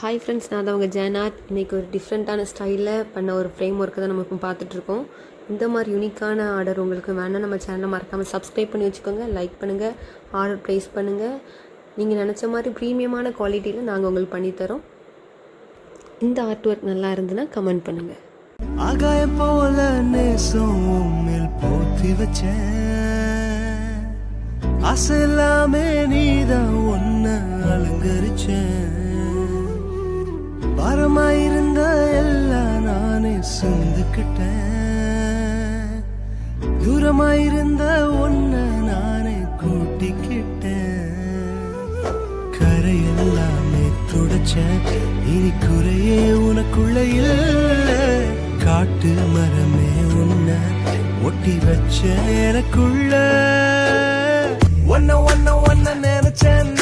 Hi friends, நான் தான் உங்கள் ஜெயநாத். இன்றைக்கி ஒரு டிஃப்ரெண்ட்டான ஸ்டைலில் பண்ண ஒரு ஃப்ரேம் ஒர்க்கை தான் நம்ம இப்போ பார்த்துட்ருக்கோம். இந்த மாதிரி யூனிக்கான ஆர்டர் உங்களுக்கு வேணால் நம்ம சேனலை மறக்காமல் சப்ஸ்கிரைப் பண்ணி வச்சுக்கோங்க, லைக் பண்ணுங்கள், ஆர்டர் ப்ளேஸ் பண்ணுங்கள். நீங்கள் நினச்ச மாதிரி ப்ரீமியமான குவாலிட்டியில் நாங்கள் உங்களுக்கு பண்ணித்தரோம். இந்த ஆர்ட் ஒர்க் நல்லா இருந்துன்னா கமெண்ட் பண்ணுங்கள். ஆகாய போல நேசம் மேல் போத்தி வச்சேன், ஆசை எல்லாமே நீதான் ஒன்ன அலங்கரிச்சேன். பாரமாயிருந்த எல்லாம் நானே சுந்துக்கிட்டேன், தூரமாயிருந்த ஒன்ன நானே கூட்டிக்கிட்டேன். கரையெல்லாமே துடைச்சேன், இனி குறையே உனக்குள்ள இல்ல. காட்டு மரமே உன்ன ஒட்டி வச்ச எனக்குள்ள. ஒன்ன ஒன்ன ஒன்ன நினைச்சேன்